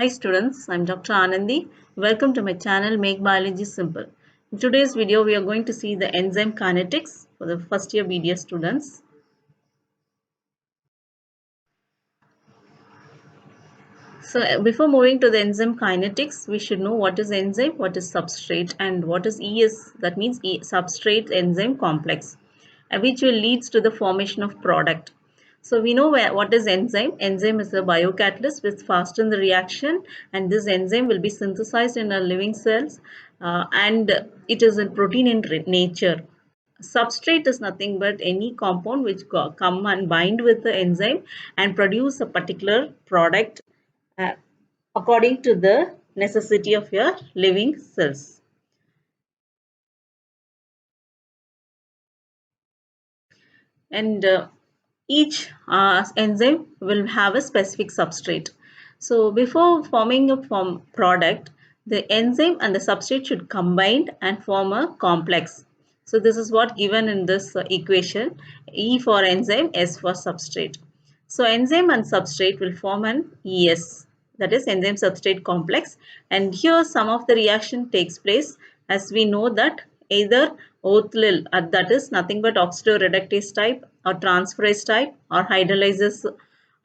Hi students, I'm Dr. Anandi. Welcome to my channel Make Biology Simple. In today's video, we are going to see the enzyme kinetics for the first year BDS students. So before moving to the enzyme kinetics, we should know what is enzyme, what is substrate, and what is ES, that means substrate enzyme complex, which will leads to the formation of product. So we know what is enzyme. Enzyme is a biocatalyst which fastens the reaction, and this enzyme will be synthesized in our living cells, and it is a protein in nature. Substrate is nothing but any compound which come and bind with the enzyme and produce a particular product uh, according to the necessity of your living cells. And each enzyme will have a specific substrate. So before forming a product, the enzyme and the substrate should combine and form a complex. So this is what given in this equation: E for enzyme, S for substrate. So enzyme and substrate will form an ES, that is enzyme substrate complex. And here some of the reaction takes place, as we know that either Othlyl, that is nothing but oxidoreductase type, or transferase type, or hydrolysis,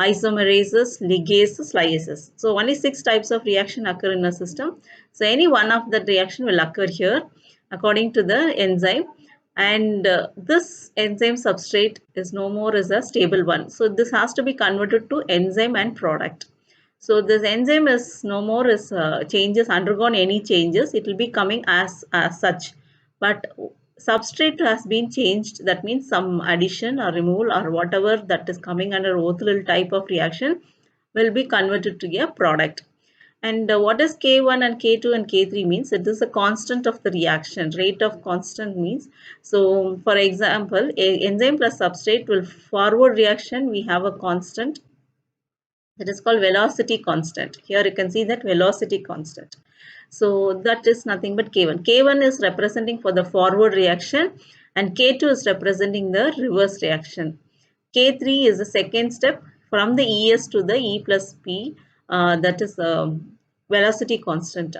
isomerases, ligases, lyases. So only 6 types of reaction occur in a system. So any one of that reaction will occur here according to the enzyme. And this enzyme substrate is no more as a stable one. So this has to be converted to enzyme and product. So this enzyme is no more as changes, undergone any changes. It will be coming as such. But substrate has been changed. That means some addition or removal or whatever that is coming under Othlyl type of reaction will be converted to a product. And what does K1 and K2 and K3 means? It is a constant of the reaction. Rate of constant means. So for example, enzyme plus substrate will forward reaction. We have a constant that is called velocity constant. Here you can see that velocity constant. So that is nothing but K1. K1 is representing for the forward reaction and K2 is representing the reverse reaction. K3 is the second step from the ES to the E plus P, that is velocity constant.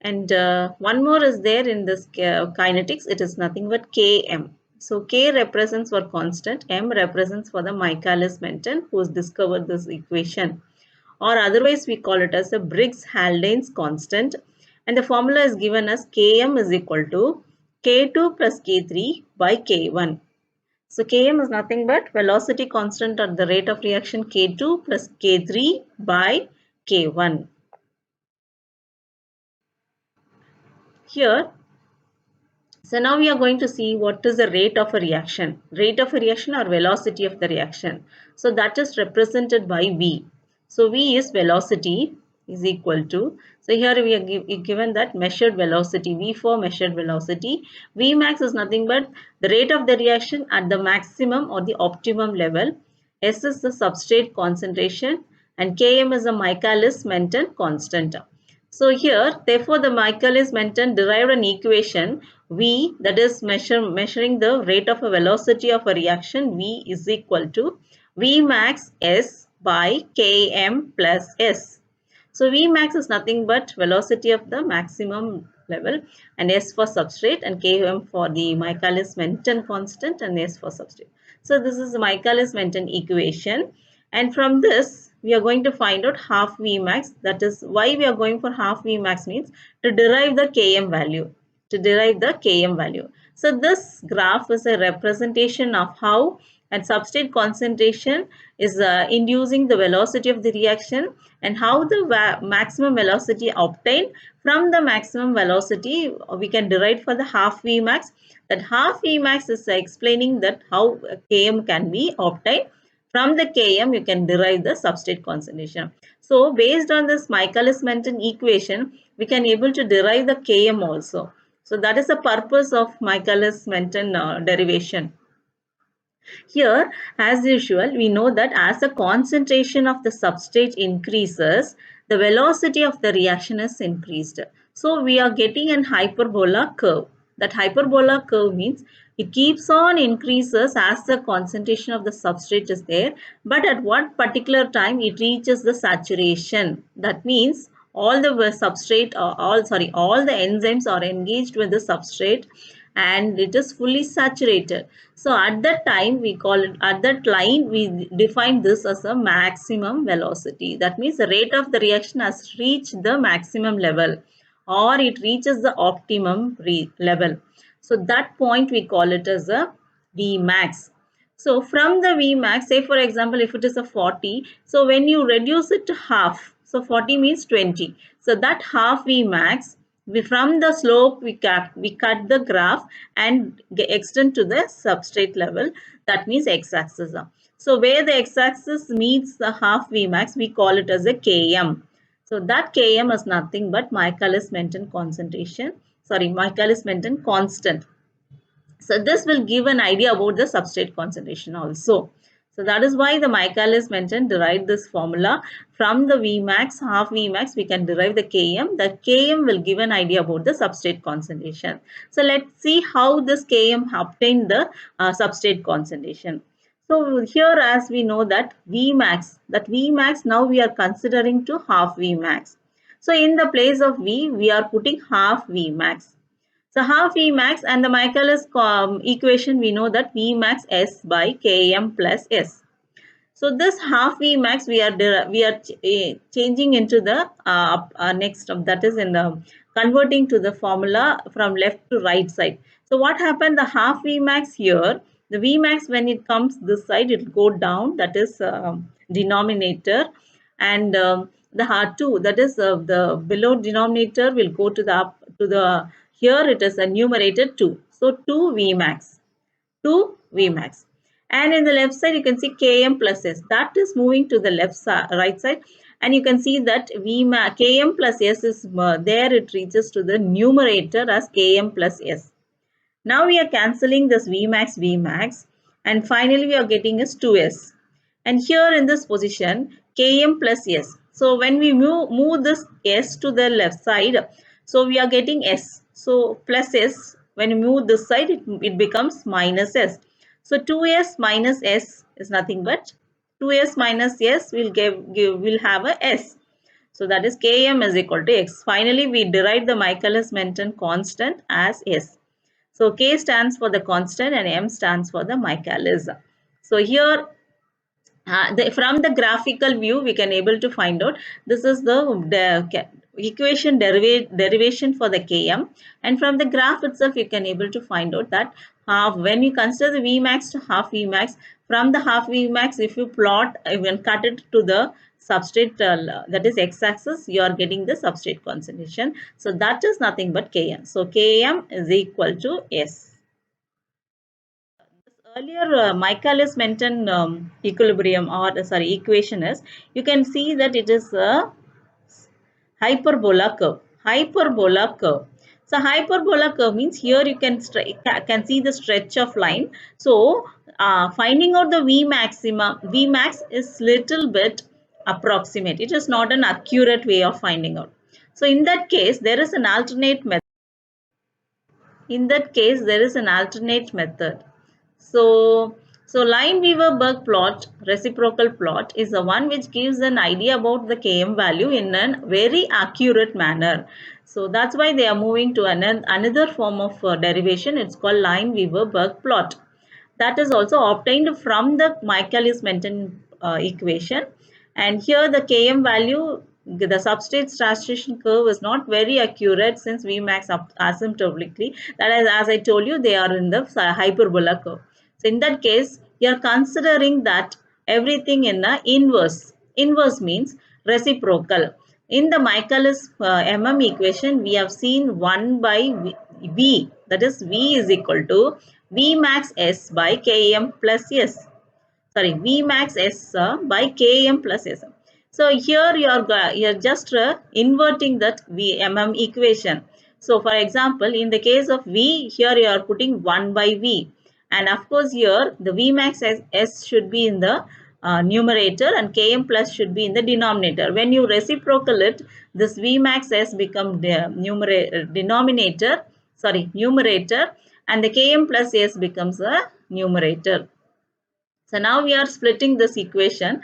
And one more is there in this kinetics. It is nothing but Km. So K represents for constant, M represents for the Michaelis-Menten who has discovered this equation. Or otherwise we call it as a Briggs-Haldane's constant. And the formula is given as Km is equal to K2 plus K3 by K1. So Km is nothing but velocity constant at the rate of reaction K2 plus K3 by K1. Here, so now we are going to see what is the rate of a reaction. Rate of a reaction or velocity of the reaction. So that is represented by V. So V is velocity is equal to, so here we are given that measured velocity, V for measured velocity. V max is nothing but the rate of the reaction at the maximum or the optimum level. S is the substrate concentration and Km is the Michaelis-Menten constant. So here, therefore, the Michaelis-Menten derived an equation V, that is measuring the rate of a velocity of a reaction, V is equal to V max S by Km plus S. So V max is nothing but velocity of the maximum level, and S for substrate, and Km for the Michaelis-Menten constant, and S for substrate. So this is the Michaelis-Menten equation, and from this we are going to find out half V max. That is why we are going for half V max, means to derive the Km value. So this graph is a representation of how and substrate concentration is inducing the velocity of the reaction, and how the maximum velocity obtained. From the maximum velocity we can derive for the half V max. That half V max is explaining that how Km can be obtained. From the Km you can derive the substrate concentration. So based on this Michaelis-Menten equation, we can able to derive the Km also. So that is the purpose of Michaelis-Menten derivation. Here, as usual, we know that as the concentration of the substrate increases, the velocity of the reaction is increased. So we are getting an hyperbola curve. That hyperbola curve means it keeps on increases as the concentration of the substrate is there, but at what particular time it reaches the saturation. That means all the substrate or all the enzymes are engaged with the substrate and it is fully saturated. So at that time we call it, at that line we define this as a maximum velocity. That means the rate of the reaction has reached the maximum level or it reaches the optimum level. So that point we call it as a Vmax. So from the Vmax, say for example, if it is a 40, so when you reduce it to half, so 40 means 20. So that half Vmax, from the slope we cut the graph and extend to the substrate level. That means x-axis. So where the x-axis meets the half Vmax, we call it as a Km. So that Km is nothing but Michaelis-Menten concentration. Sorry, Michaelis-Menten constant. So this will give an idea about the substrate concentration also. So that is why the Michaelis-Menten derived this formula from the Vmax, half Vmax, we can derive the Km. The Km will give an idea about the substrate concentration. So let's see how this Km obtained the substrate concentration. So here as we know that Vmax now we are considering to half Vmax. So in the place of V, we are putting half Vmax. So half Vmax and the Michaelis equation we know that Vmax S by Km plus S. So this half Vmax we are changing into the next that is in the converting to the formula from left to right side. So what happened, the half Vmax here, the Vmax when it comes this side it will go down, that is denominator, and the R2 that is the below denominator will go to the up to the, here it is a numerator 2. So 2 Vmax. 2 Vmax. And in the left side, you can see Km plus S. That is moving to the left side, right side. And you can see that Vmax, Km plus S is there. It reaches to the numerator as Km plus S. Now we are cancelling this Vmax. And finally, we are getting as 2S. And here in this position, Km plus S. So when we move this S to the left side, so we are getting S. So plus S, when you move this side, it becomes minus S. So 2S minus S is nothing but 2S minus S will have a S. So that is Km is equal to X. Finally, we derived the Michaelis-Menten constant as S. So K stands for the constant and M stands for the Michaelis. So here from the graphical view we can able to find out this is the equation derivation for the Km, and from the graph itself you can able to find out that when you consider the Vmax to half Vmax, from the half Vmax if you plot even cut it to the substrate that is x-axis, you are getting the substrate concentration. So that is nothing but Km. So Km is equal to S. Earlier Michaelis-Menten equilibrium or equation is, you can see that it is a hyperbola curve. Hyperbola curve. So hyperbola curve means here you can see the stretch of line. So finding out the Vmax is little bit approximate. It is not an accurate way of finding out. So in that case, there is an alternate method. In that case, there is an alternate method. So Lineweaver-Burk plot, reciprocal plot, is the one which gives an idea about the Km value in a very accurate manner. So that's why they are moving to another form of derivation. It's called Lineweaver-Burk plot. That is also obtained from the Michaelis-Menten equation. And here the Km value, the substrate saturation curve is not very accurate since Vmax asymptotically. That is, as I told you, they are in the hyperbola curve. So in that case, you are considering that everything in the inverse. Inverse means reciprocal. In the Michaelis equation, we have seen 1 by V. That is, V is equal to Vmax S by Km plus S. Sorry, Vmax S by Km plus S. So here you're just inverting that equation. So for example, in the case of V, here you are putting 1 by V. And of course here the Vmax S should be in the numerator and Km plus should be in the denominator. When you reciprocal it, this Vmax S become the denominator. sorry, numerator, and the Km plus S becomes a numerator. So now we are splitting this equation.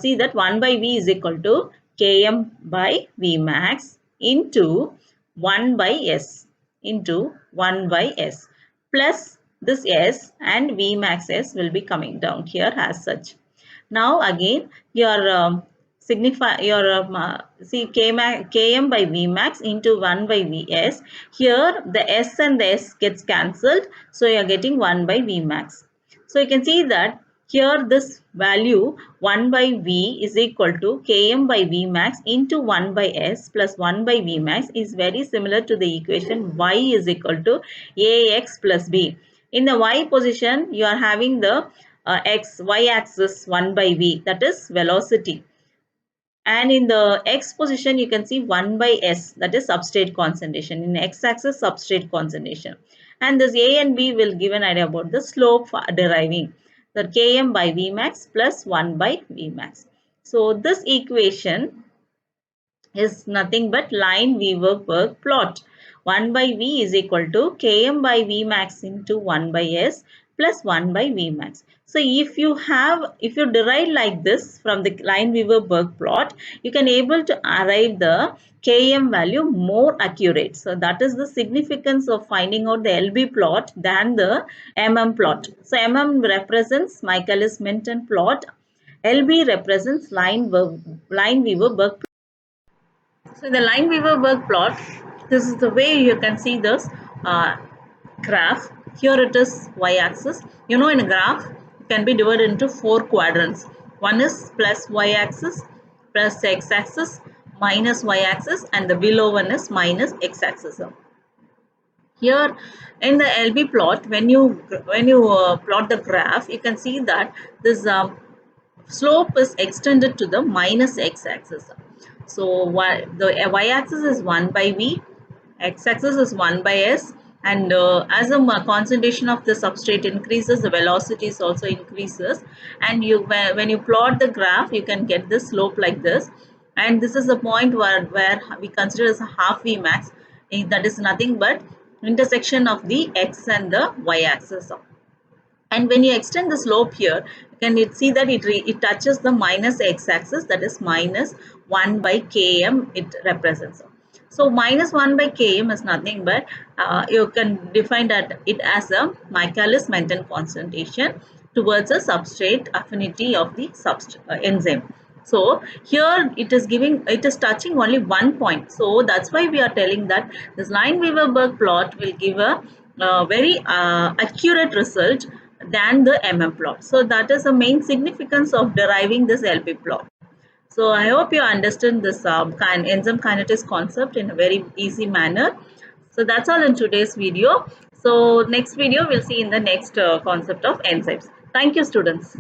See that 1 by V is equal to Km by V max into 1 by S into 1 by S plus this S, and V max S will be coming down here as such. Now again your signify your see Km by V max into 1 by Vs. Here the S and the S gets cancelled, so you are getting 1 by V max. So you can see that here this value 1 by V is equal to Km by V max into 1 by S plus 1 by V max is very similar to the equation Y is equal to Ax plus B. In the Y position, you are having the y axis 1 by V, that is velocity. And in the x position, you can see 1 by S, that is substrate concentration. In x axis, substrate concentration. And this A and B will give an idea about the slope deriving. The Km by V max plus 1 by V max. So this equation is nothing but Lineweaver burk plot. 1 by V is equal to Km by V max into 1 by S plus 1 by V max. So if you derive like this from the Lineweaver burk plot, you can able to arrive the Km value more accurate. So that is the significance of finding out the LB plot than the MM plot. So MM represents Michaelis-Menten plot. LB represents Lineweaver burk plot. So in the Lineweaver-Burk plot, this is the way you can see this uh, graph. Here it is y-axis. You know, in a graph, it can be divided into 4 quadrants. One is plus y-axis, plus x-axis, minus y-axis, and the below one is minus x-axis. Here in the LB plot, when you plot the graph, you can see that this slope is extended to the minus x-axis. So the y-axis is 1 by V, x-axis is 1 by S, and as the concentration of the substrate increases, the velocity also increases, and when you plot the graph, you can get the slope like this. And this is the point where we consider as a half V max. That is nothing but intersection of the x and the y-axis. And when you extend the slope here, you can see that it touches the minus x-axis, that is minus 1 by km it represents. So minus 1 by km is nothing but you can define that it as a Michaelis-Menten concentration towards a substrate affinity of the enzyme. So here it is touching only one point. So that's why we are telling that this Lineweaver-Burk plot will give a very accurate result than the MM plot. So that is the main significance of deriving this LP plot. So I hope you understand this enzyme kinetics concept in a very easy manner. So that's all in today's video. So next video we'll see in the next concept of enzymes. Thank you, students.